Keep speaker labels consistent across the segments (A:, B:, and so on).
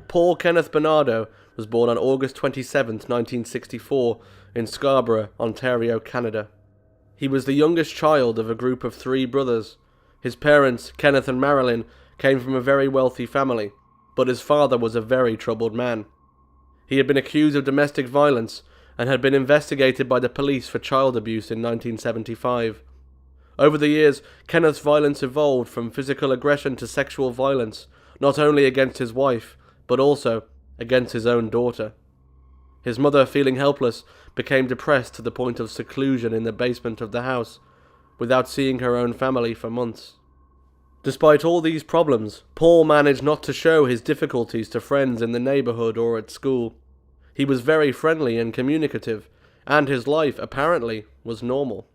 A: Paul Kenneth Bernardo was born on August 27, 1964, in Scarborough, Ontario, Canada. He was the youngest child of a group of 3 brothers. His parents, Kenneth and Marilyn, came from a very wealthy family, but his father was a very troubled man. He had been accused of domestic violence and had been investigated by the police for child abuse in 1975. Over the years, Kenneth's violence evolved from physical aggression to sexual violence, not only against his wife, but also against his own daughter. His mother, feeling helpless, became depressed to the point of seclusion in the basement of the house, without seeing her own family for months. Despite all these problems, Paul managed not to show his difficulties to friends in the neighborhood or at school. He was very friendly and communicative, and his life, apparently, was normal.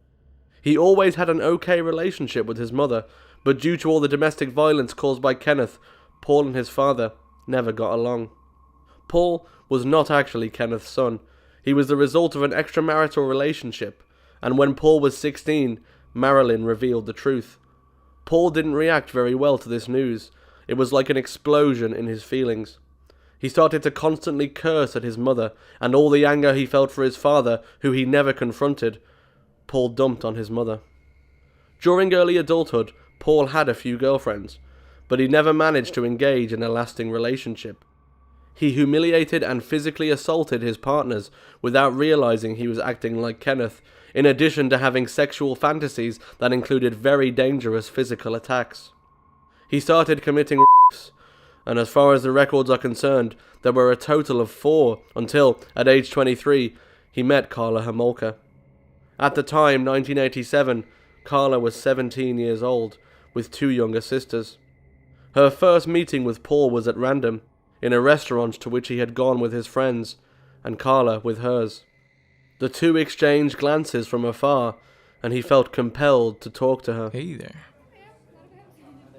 A: He always had an okay relationship with his mother, but due to all the domestic violence caused by Kenneth, Paul and his father never got along. Paul was not actually Kenneth's son. He was the result of an extramarital relationship, and when Paul was 16, Marilyn revealed the truth. Paul didn't react very well to this news. It was like an explosion in his feelings. He started to constantly curse at his mother, and all the anger he felt for his father, who he never confronted, Paul dumped on his mother. During early adulthood, Paul had a few girlfriends, but he never managed to engage in a lasting relationship. He humiliated and physically assaulted his partners without realizing he was acting like Kenneth, in addition to having sexual fantasies that included very dangerous physical attacks. He started committing rapes, and as far as the records are concerned, there were a total of 4 until, at age 23, he met Karla Homolka. At the time, 1987, Karla was 17 years old, with 2 younger sisters. Her first meeting with Paul was at random, in a restaurant to which he had gone with his friends, and Karla with hers. The 2 exchanged glances from afar, and he felt compelled to talk to her.
B: Hey there.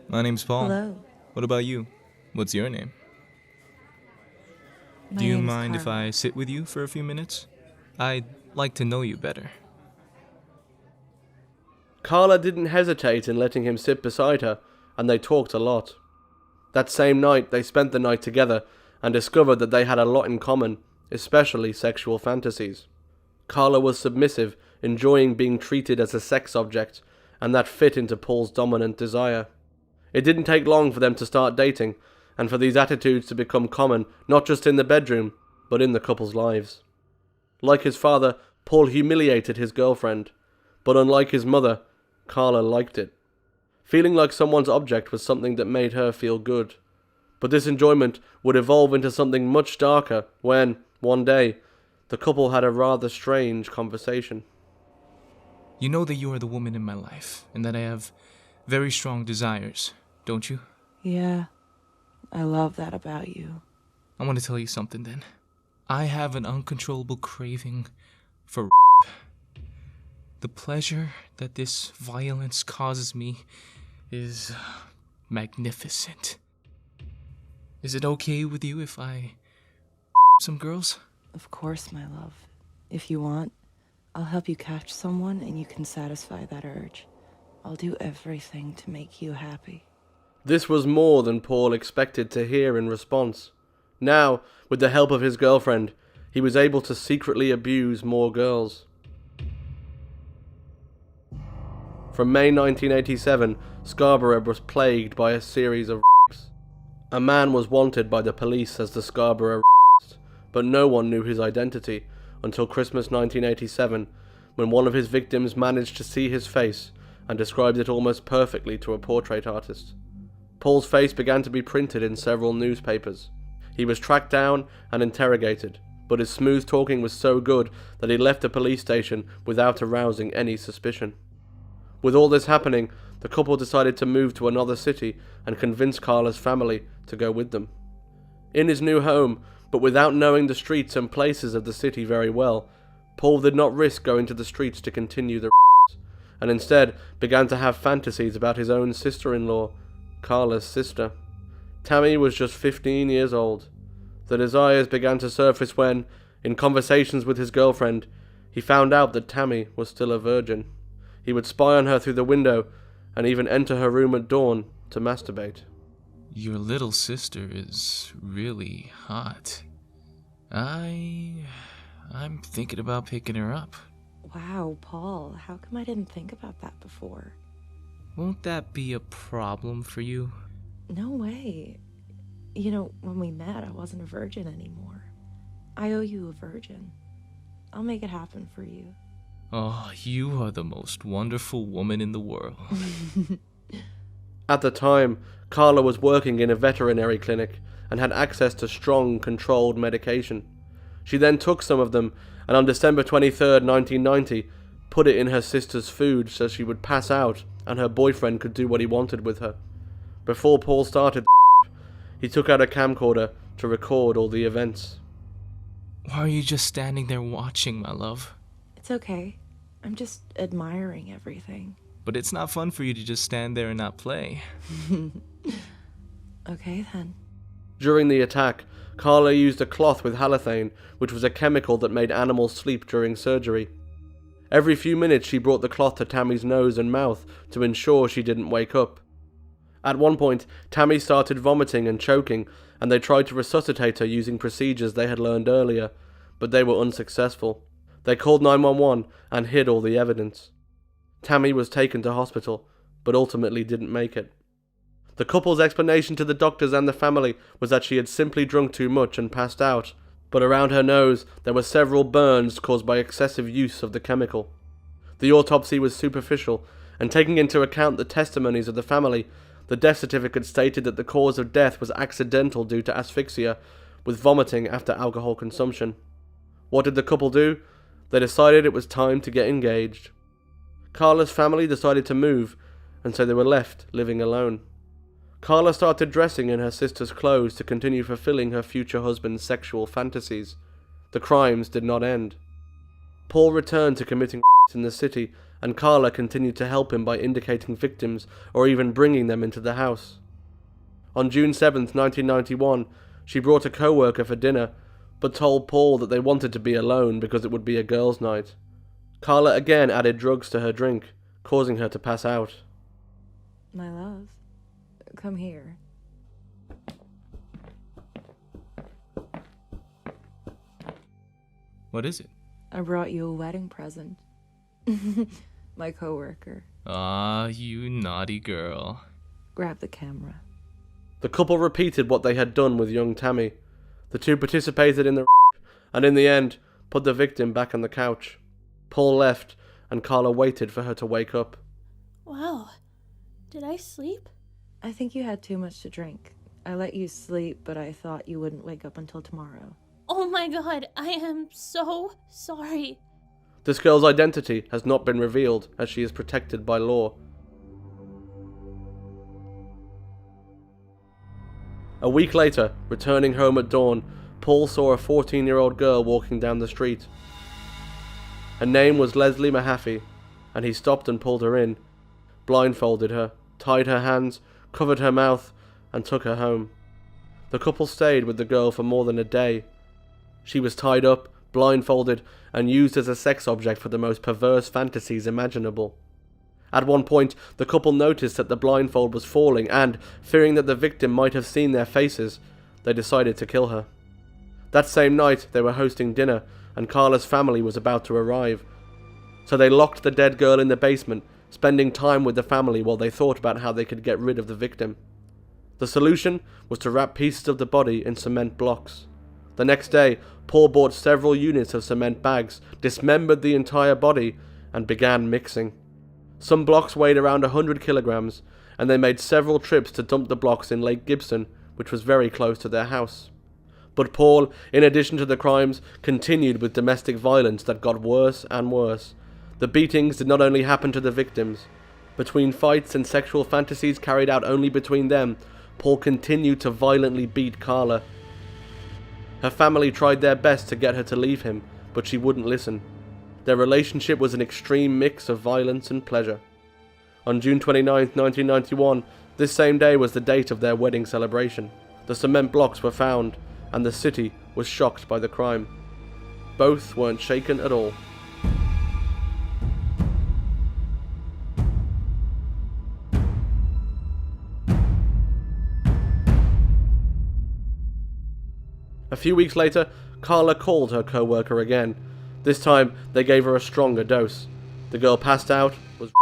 B: My name's Paul.
C: Hello.
B: What about you? What's your name? Do you mind if I sit with you for a few minutes? I'd like to know you better.
A: Karla didn't hesitate in letting him sit beside her, and they talked a lot. That same night, they spent the night together and discovered that they had a lot in common, especially sexual fantasies. Karla was submissive, enjoying being treated as a sex object, and that fit into Paul's dominant desire. It didn't take long for them to start dating, and for these attitudes to become common, not just in the bedroom, but in the couple's lives. Like his father, Paul humiliated his girlfriend, but unlike his mother, Karla liked it. Feeling like someone's object was something that made her feel good. But this enjoyment would evolve into something much darker when, one day, the couple had a rather strange conversation.
B: You know that you are the woman in my life, and that I have very strong desires, don't you?
C: Yeah, I love that about you.
B: I want to tell you something then. I have an uncontrollable craving for The pleasure that this violence causes me is magnificent. Is it okay with you if I some girls?
C: Of course, my love. If you want, I'll help you catch someone and you can satisfy that urge. I'll do everything to make you happy.
A: This was more than Paul expected to hear in response. Now, with the help of his girlfriend, he was able to secretly abuse more girls. From May 1987, Scarborough was plagued by a series of rapes. A man was wanted by the police as the Scarborough rapist, but no one knew his identity until Christmas 1987, when one of his victims managed to see his face and described it almost perfectly to a portrait artist. Paul's face began to be printed in several newspapers. He was tracked down and interrogated, but his smooth talking was so good that he left the police station without arousing any suspicion. With all this happening, the couple decided to move to another city and convince Karla's family to go with them. In his new home, but without knowing the streets and places of the city very well, Paul did not risk going to the streets to continue the and instead began to have fantasies about his own sister-in-law, Karla's sister. Tammy was just 15 years old. The desires began to surface when, in conversations with his girlfriend, he found out that Tammy was still a virgin. He would spy on her through the window and even enter her room at dawn to masturbate.
B: Your little sister is really hot. I'm thinking about picking her up.
C: Wow, Paul, how come I didn't think about that before?
B: Won't that be a problem for you?
C: No way. You know, when we met, I wasn't a virgin anymore. I owe you a virgin. I'll make it happen for you.
B: Oh, you are the most wonderful woman in the world.
A: At the time, Karla was working in a veterinary clinic and had access to strong, controlled medication. She then took some of them and on December 23rd, 1990, put it in her sister's food so she would pass out and her boyfriend could do what he wanted with her. Before Paul started he took out a camcorder to record all the events.
B: Why are you just standing there watching, my love?
C: It's okay. I'm just admiring everything.
B: But it's not fun for you to just stand there and not play.
C: Okay, then.
A: During the attack, Karla used a cloth with halothane, which was a chemical that made animals sleep during surgery. Every few minutes she brought the cloth to Tammy's nose and mouth to ensure she didn't wake up. At one point, Tammy started vomiting and choking, and they tried to resuscitate her using procedures they had learned earlier, but they were unsuccessful. They called 911 and hid all the evidence. Tammy was taken to hospital, but ultimately didn't make it. The couple's explanation to the doctors and the family was that she had simply drunk too much and passed out, but around her nose there were several burns caused by excessive use of the chemical. The autopsy was superficial, and taking into account the testimonies of the family, the death certificate stated that the cause of death was accidental due to asphyxia, with vomiting after alcohol consumption. What did the couple do? They decided it was time to get engaged. Karla's family decided to move, and so they were left living alone. Karla started dressing in her sister's clothes to continue fulfilling her future husband's sexual fantasies. The crimes did not end. Paul returned to committing in the city, and Karla continued to help him by indicating victims or even bringing them into the house. On June 7th, 1991, she brought a co-worker for dinner, but told Paul that they wanted to be alone because it would be a girls' night. Karla again added drugs to her drink, causing her to pass out.
C: My love, come here.
B: What is it?
C: I brought you a wedding present. My coworker.
B: Ah, you naughty girl.
C: Grab the camera.
A: The couple repeated what they had done with young Tammy. The two participated in the and in the end, put the victim back on the couch. Paul left, and Karla waited for her to wake up.
D: Wow. Did I sleep?
C: I think you had too much to drink. I let you sleep, but I thought you wouldn't wake up until tomorrow.
D: Oh my god, I am so sorry.
A: This girl's identity has not been revealed, as she is protected by law. A week later, returning home at dawn, Paul saw a 14-year-old girl walking down the street. Her name was Leslie Mahaffey, and he stopped and pulled her in, blindfolded her, tied her hands, covered her mouth, and took her home. The couple stayed with the girl for more than a day. She was tied up, blindfolded, and used as a sex object for the most perverse fantasies imaginable. At one point, the couple noticed that the blindfold was falling and, fearing that the victim might have seen their faces, they decided to kill her. That same night, they were hosting dinner, and Karla's family was about to arrive. So they locked the dead girl in the basement, spending time with the family while they thought about how they could get rid of the victim. The solution was to wrap pieces of the body in cement blocks. The next day, Paul bought several units of cement bags, dismembered the entire body, and began mixing. Some blocks weighed around 100 kilograms, and they made several trips to dump the blocks in Lake Gibson, which was very close to their house. But Paul, in addition to the crimes, continued with domestic violence that got worse and worse. The beatings did not only happen to the victims. Between fights and sexual fantasies carried out only between them, Paul continued to violently beat Karla. Her family tried their best to get her to leave him, but she wouldn't listen. Their relationship was an extreme mix of violence and pleasure. On June 29, 1991, this same day was the date of their wedding celebration. The cement blocks were found, and the city was shocked by the crime. Both weren't shaken at all. few weeks later, Karla called her co-worker again. This time, they gave her a stronger dose. The girl passed out, was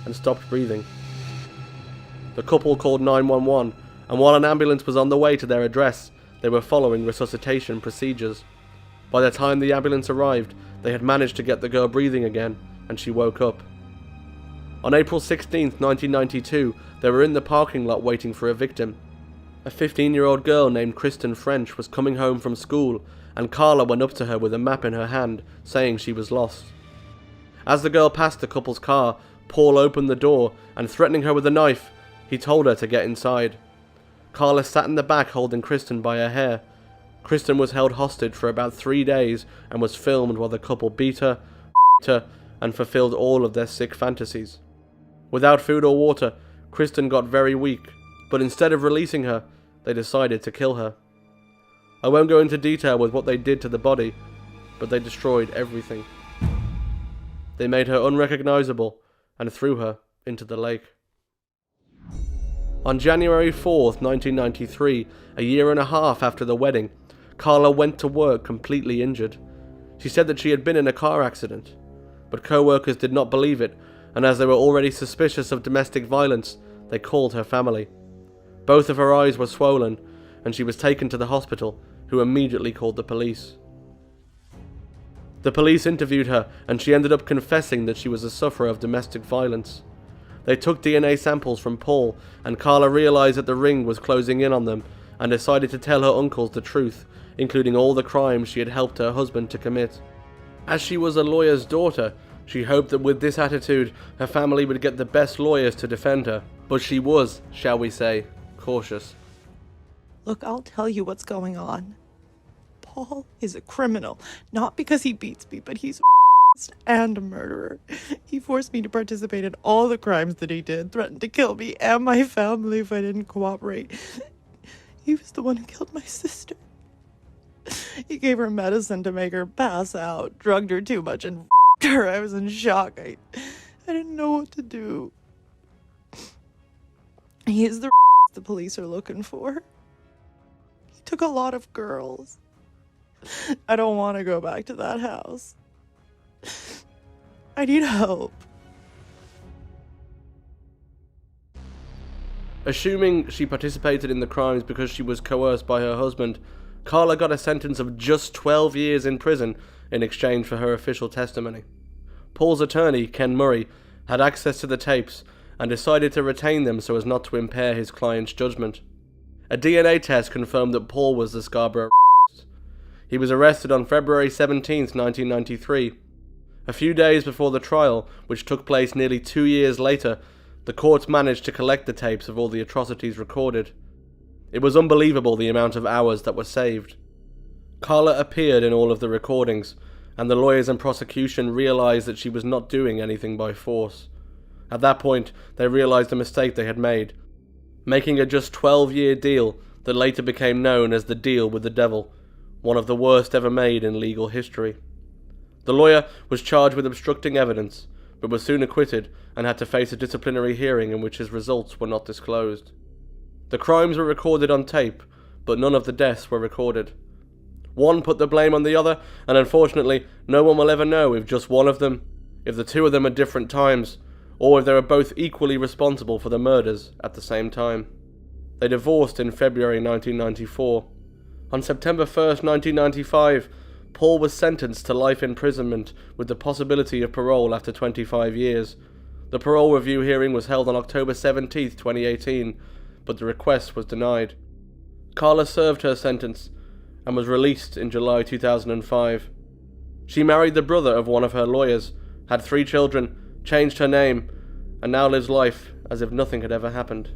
A: and stopped breathing. The couple called 911, and while an ambulance was on the way to their address, they were following resuscitation procedures. By the time the ambulance arrived, they had managed to get the girl breathing again, and she woke up. On April 16, 1992, they were in the parking lot waiting for a victim. A 15-year-old girl named Kristen French was coming home from school, and Karla went up to her with a map in her hand, saying she was lost. As the girl passed the couple's car, Paul opened the door, and threatening her with a knife, he told her to get inside. Karla sat in the back holding Kristen by her hair. Kristen was held hostage for about 3 days and was filmed while the couple beat her, and fulfilled all of their sick fantasies. Without food or water, Kristen got very weak, but instead of releasing her, they decided to kill her. I won't go into detail with what they did to the body, but they destroyed everything. They made her unrecognizable and threw her into the lake. On January 4th, 1993, a year and a half after the wedding, Karla went to work completely injured. She said that she had been in a car accident, but co-workers did not believe it, and as they were already suspicious of domestic violence, they called her family. Both of her eyes were swollen, and she was taken to the hospital, who immediately called the police. The police interviewed her, and she ended up confessing that she was a sufferer of domestic violence. They took DNA samples from Paul, and Karla realized that the ring was closing in on them, and decided to tell her uncles the truth, including all the crimes she had helped her husband to commit. As she was a lawyer's daughter, she hoped that with this attitude, her family would get the best lawyers to defend her, but she was, shall we say, cautious.
C: Look, I'll tell you what's going on. Paul is a criminal, not because he beats me, but he's and a murderer. He forced me to participate in all the crimes that he did, threatened to kill me and my family if I didn't cooperate. He was the one who killed my sister. He gave her medicine to make her pass out, drugged her too much, and her. I was in shock. I didn't know what to do. He is the police are looking for. He took a lot of girls. I don't want to go back to that house. I need help.
A: Assuming she participated in the crimes because she was coerced by her husband, Karla got a sentence of just 12 years in prison in exchange for her official testimony. Paul's attorney, Ken Murray, had access to the tapes and decided to retain them so as not to impair his client's judgment. A DNA test confirmed that Paul was the Scarborough. He was arrested on February 17, 1993. A few days before the trial, which took place nearly 2 years later, the courts managed to collect the tapes of all the atrocities recorded. It was unbelievable the amount of hours that were saved. Karla appeared in all of the recordings, and the lawyers and prosecution realized that she was not doing anything by force. At that point, they realized the mistake they had made, making a just 12-year deal that later became known as the deal with the devil, one of the worst ever made in legal history. The lawyer was charged with obstructing evidence, but was soon acquitted and had to face a disciplinary hearing in which his results were not disclosed. The crimes were recorded on tape, but none of the deaths were recorded. One put the blame on the other, and unfortunately, no one will ever know if just one of them, if the two of them at different times, or if they were both equally responsible for the murders at the same time. They divorced in February 1994. On September 1st, 1995, Paul was sentenced to life imprisonment with the possibility of parole after 25 years. The parole review hearing was held on October 17, 2018, but the request was denied. Karla served her sentence and was released in July 2005. She married the brother of one of her lawyers, had 3 children, changed her name, and now lives life as if nothing had ever happened.